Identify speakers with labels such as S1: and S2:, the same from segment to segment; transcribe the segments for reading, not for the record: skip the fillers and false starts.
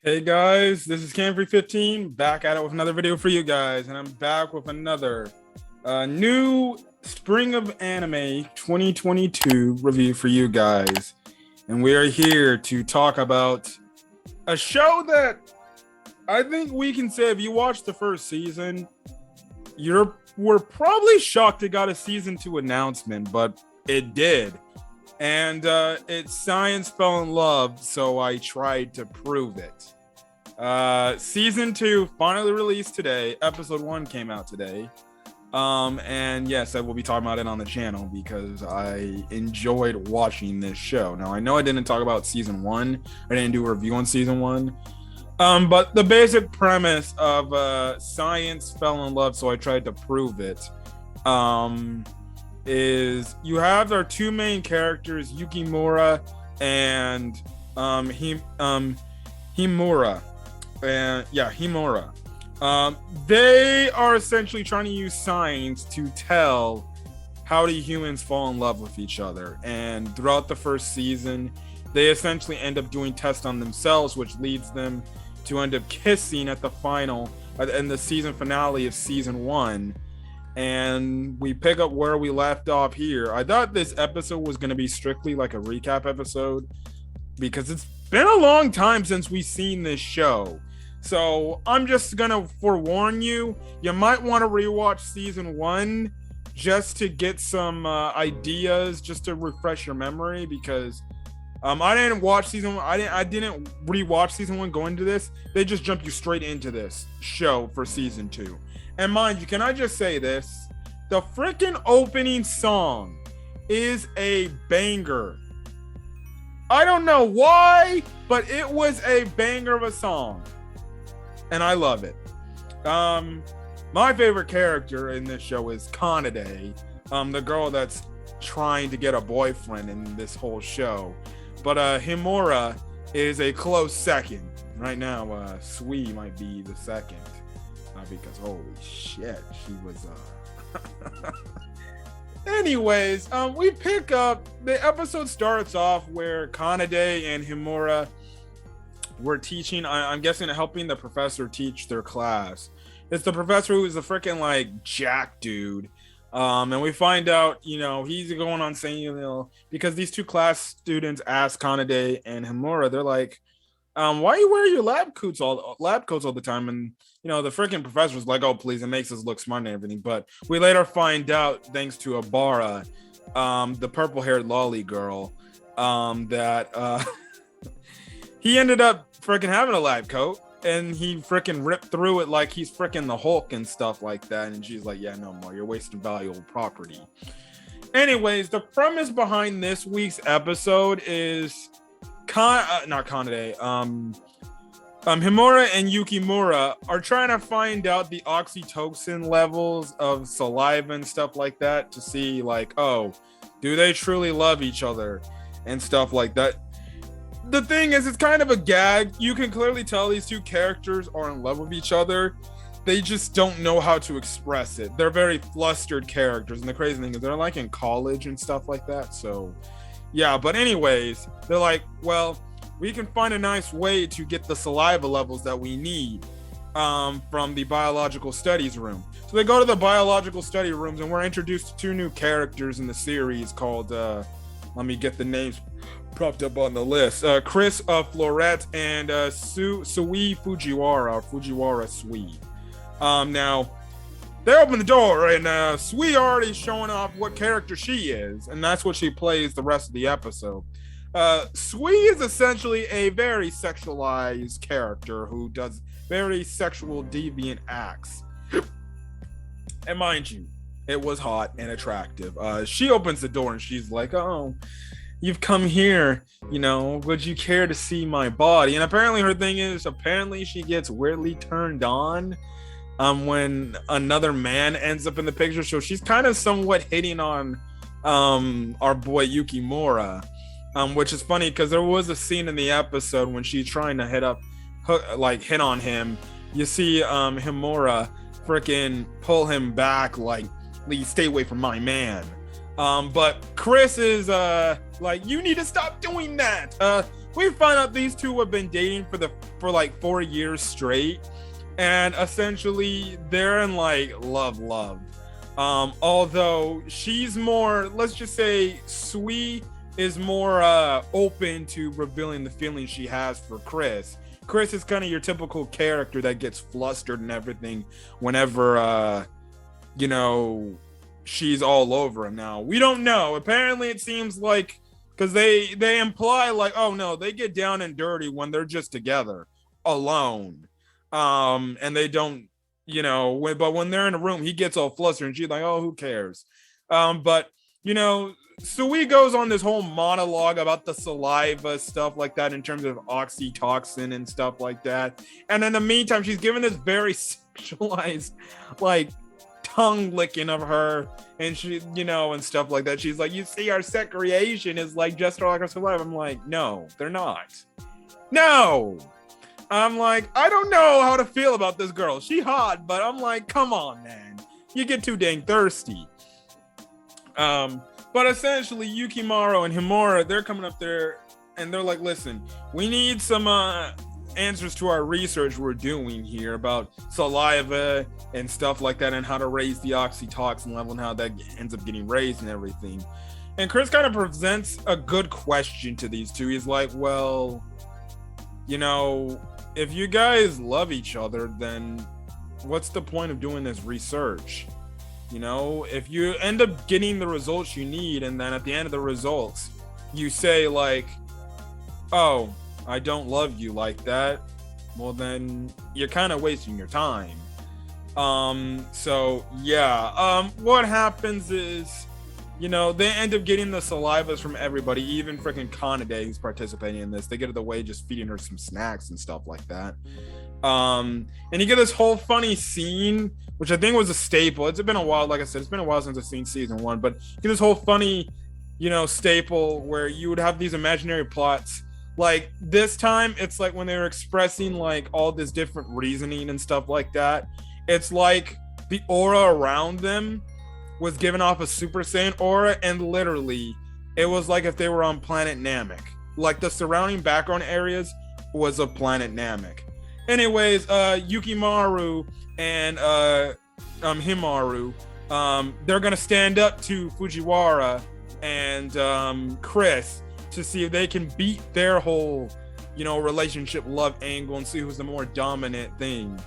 S1: Hey guys, this is Camfrey15 back at it with another video for you guys, and I'm back with another new Spring of Anime 2022 review for you guys. And we are here to talk about a show that I think we can say if you watched the first season, we're probably shocked it got a season 2 announcement, but it did. And it's Science Fell in Love, so I tried to prove it. Season 2 finally released today. Episode 1 came out today. And yes, I will be talking about it on the channel because I enjoyed watching this show. Now, I know I didn't talk about season 1. I didn't do a review on season 1. But the basic premise of Science Fell in Love, so I tried to prove it. Is you have our two main characters, Yukimura and Himura. Himura. They are essentially trying to use science to tell how do humans fall in love with each other. And throughout the first season, they essentially end up doing tests on themselves, which leads them to end up kissing at the final, in the season finale of season 1. And we pick up where we left off here. I thought this episode was going to be strictly like a recap episode because it's been a long time since we've seen this show. So I'm just going to forewarn you, you might want to rewatch season 1 just to get some ideas, just to refresh your memory, because I didn't watch season 1. I didn't rewatch season 1 going into this. They just jumped you straight into this show for season 2. And mind you, can I just say this? The freaking opening song is a banger. I don't know why, but it was a banger of a song. And I love it. My favorite character in this show is Kanade, the girl that's trying to get a boyfriend in this whole show. But Himura is a close second. Right now, Sui might be the second. Because holy shit, she was anyways, we pick up, the episode starts off where Kanade and Himura were teaching, I'm guessing helping the professor teach their class. It's the professor who is a freaking like jack dude. And we find out, he's going on saying, because these two class students ask Kanade and Himura, they're like, why you wear your lab coats all the time? And the freaking professor's like, oh please, it makes us look smart and everything. But we later find out, thanks to Abara, the purple-haired lolly girl, that he ended up freaking having a lab coat, and he freaking ripped through it like he's freaking the Hulk and stuff like that. And she's like, yeah, no more, you're wasting valuable property. Anyways, the premise behind this week's episode is Himura and Yukimura are trying to find out the oxytocin levels of saliva and stuff like that to see, like, oh, do they truly love each other and stuff like that. The thing is, it's kind of a gag. You can clearly tell these two characters are in love with each other. They just don't know how to express it. They're very flustered characters, and the crazy thing is they're like in college and stuff like that. So yeah, but anyways, they're like, well, we can find a nice way to get the saliva levels that we need from the biological studies room. So they go to the biological study rooms, and we're introduced to two new characters in the series called, let me get the names propped up on the list. Chris Floret and Sui Fujiwara Sui. Now, they open the door, and Sui already showing off what character she is, and that's what she plays the rest of the episode. Sui is essentially a very sexualized character who does very sexual deviant acts. And mind you, it was hot and attractive. She opens the door and she's like, oh, you've come here, would you care to see my body? And apparently her thing is, she gets weirdly turned on when another man ends up in the picture. So she's kind of somewhat hitting on our boy Yukimura. Which is funny because there was a scene in the episode when she's trying to hit on him. You see Himura freaking pull him back, like, please stay away from my man. But Chris is like, you need to stop doing that. we find out these two have been dating for like 4 years straight, and essentially they're in like love. Although she's more, let's just say, Sui is more open to revealing the feelings she has for Chris. Chris is kind of your typical character that gets flustered and everything whenever she's all over him. Now we don't know. Apparently, it seems like, because they imply like, oh no, they get down and dirty when they're just together, alone, and they don't, but when they're in a room, he gets all flustered, and she's like, oh, who cares? But Sui goes on this whole monologue about the saliva stuff like that in terms of oxytocin and stuff like that, and in the meantime, she's given this very sexualized, like, tongue licking of her, and she, and stuff like that. She's like, you see, our secretion is like just like our saliva. I'm like, no, they're not. No. I'm like, I don't know how to feel about this girl. She hot, but I'm like, come on, man. You get too dang thirsty. But essentially, Yukimaru and Himura, they're coming up there, and they're like, listen, we need some answers to our research we're doing here about saliva and stuff like that, and how to raise the oxytocin level and how that ends up getting raised and everything. And Chris kind of presents a good question to these two. He's like, well, if you guys love each other, then what's the point of doing this research? If you end up getting the results you need, and then at the end of the results you say like, oh, I don't love you like that, well, then you're kind of wasting your time. So yeah, what happens is, they end up getting the salivas from everybody, even freaking Kanade, who's participating in this. They get it away just feeding her some snacks and stuff like that. And you get this whole funny scene, which I think was a staple. It's been a while, like I said, it's been a while since I've seen season 1, but you get this whole funny, staple where you would have these imaginary plots. Like this time, it's like when they were expressing like all this different reasoning and stuff like that. It's like the aura around them was given off a Super Saiyan aura, and literally it was like if they were on planet Namek. Like the surrounding background areas was a planet Namek. Anyways, Yukimaru and Himaru, they're gonna stand up to Fujiwara and Chris to see if they can beat their whole, relationship love angle and see who's the more dominant thing.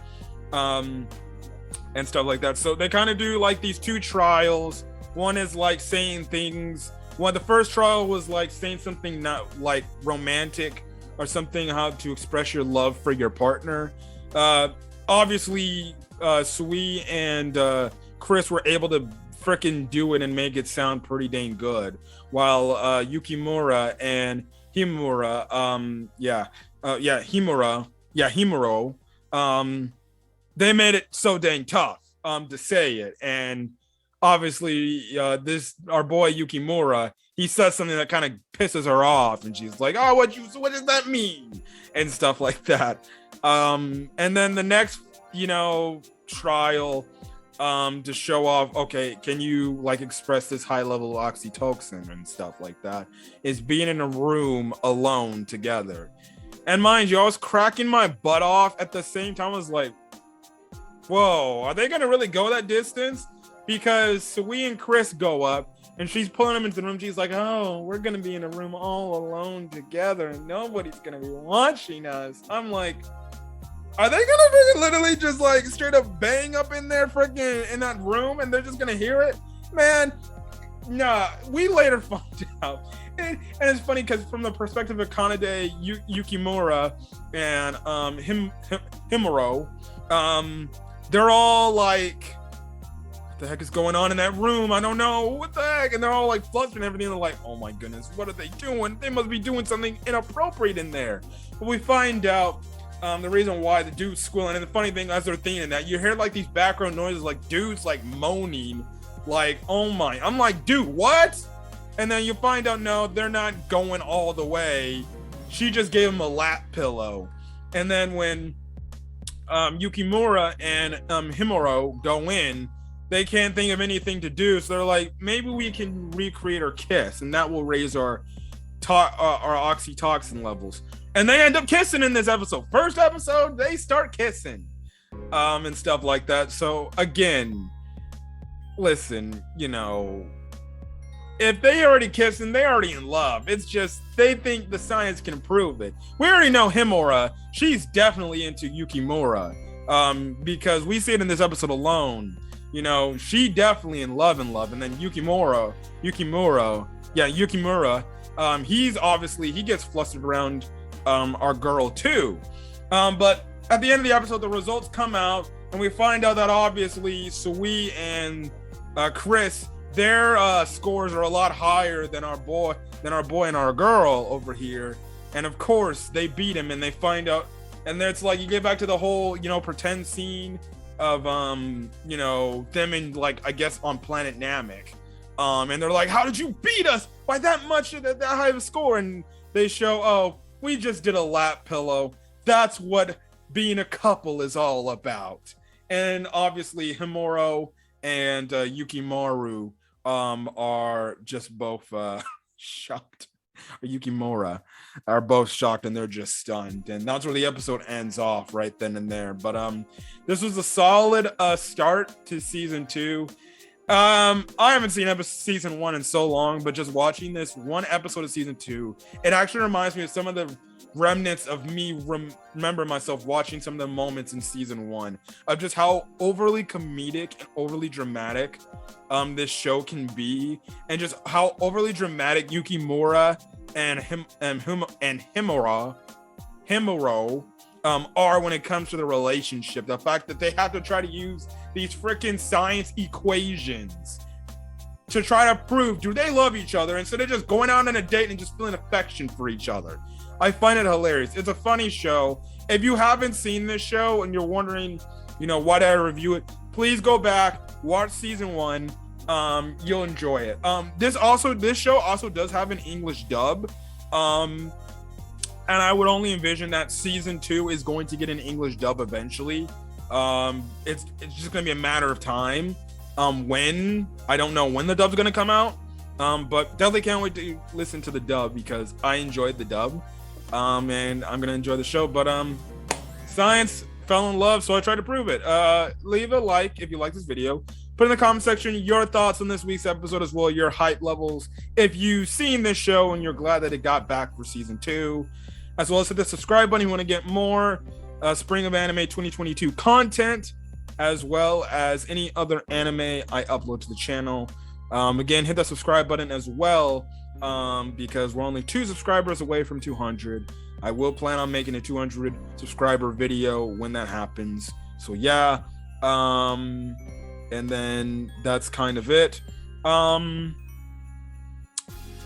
S1: And stuff like that. So they kind of do like these two trials. One is like saying things. The first trial was like saying something not like romantic or something, how to express your love for your partner. Obviously, Sui and Chris were able to freaking do it and make it sound pretty dang good. While Yukimura and Himura, Himuro, they made it so dang tough to say it. And obviously our boy Yukimura, he says something that kind of pisses her off, and she's like, oh, what does that mean, and stuff like that. And then the next trial, to show off, okay, can you like express this high level of oxytocin and stuff like that, is being in a room alone together. And mind you, I was cracking my butt off at the same time. I was like, whoa, are they gonna really go that distance? Because Sui and Chris go up, and she's pulling them into the room. She's like, oh, we're gonna be in a room all alone together, and nobody's gonna be watching us. I'm like, are they gonna freaking literally just like straight up bang up in there freaking in that room, and they're just gonna hear it? Man, nah. We later find out. And it's funny because from the perspective of Kanade, Yukimura, and Himuro, they're all like, what the heck is going on in that room? I don't know. What the heck? And they're all like flustered and everything. They're like, oh my goodness, what are they doing? They must be doing something inappropriate in there. But we find out the reason why the dude's squealing. And the funny thing, as they're thinking that, you hear like these background noises, like dudes like moaning, like, oh my. I'm like, dude, what? And then you find out, no, they're not going all the way. She just gave him a lap pillow. And then when Yukimura and Himuro go in, they can't think of anything to do. So they're like, maybe we can recreate our kiss, and that will raise our oxytocin levels, and they end up kissing in this episode. First episode, they start kissing, and stuff like that. So again, listen, if they already kissing, they already in love. It's just they think the science can prove it. We already know Himura, she's definitely into Yukimura, because we see it in this episode alone. She definitely in love, and then Yukimura, he's obviously, he gets flustered around our girl too. But at the end of the episode, the results come out, and we find out that obviously Sui and Chris, their scores are a lot higher than our boy and our girl over here. And of course, they beat him, and they find out, and then it's like you get back to the whole, pretend scene of them in, like, I guess on planet Namek. And they're like, how did you beat us by that much, that high of a score? And they show, oh, we just did a lap pillow. That's what being a couple is all about. And obviously Himuro and Yukimaru are just both shocked. Yukimura are both shocked, and they're just stunned, and that's where the episode ends off, right then and there. But this was a solid start to season 2. I haven't seen season 1 in so long, but just watching this one episode of season 2, it actually reminds me of some of the remnants of me remember myself watching some of the moments in season 1 of just how overly comedic and overly dramatic this show can be, and just how overly dramatic Yukimura and Himuro are when it comes to the relationship. The fact that they have to try to use these freaking science equations to try to prove, do they love each other, instead of just going out on a date and just feeling affection for each other. I find it hilarious. It's a funny show. If you haven't seen this show and you're wondering, why did I review it, please go back, watch season 1. You'll enjoy it. This show also does have an English dub. And I would only envision that season 2 is going to get an English dub eventually. It's just going to be a matter of time. When, I don't know when the dub's going to come out. But definitely can't wait to listen to the dub, because I enjoyed the dub. And I'm going to enjoy the show. But science fell in love, so I tried to prove it. Leave a like if you like this video. Put in the comment section your thoughts on this week's episode, as well your hype levels if you've seen this show and you're glad that it got back for season 2. As well as hit the subscribe button if you want to get more Spring of Anime 2022 content, as well as any other anime I upload to the channel. Again, hit that subscribe button as well, because we're only 2 subscribers away from 200. I will plan on making a 200 subscriber video when that happens. So yeah, and then that's kind of it.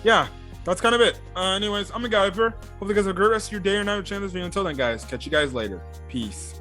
S1: Yeah, that's kind of it. Anyways, I'm MacGyver. Hope you guys have a great rest of your day or night. Channel this video. Until then, guys, catch you guys later. Peace.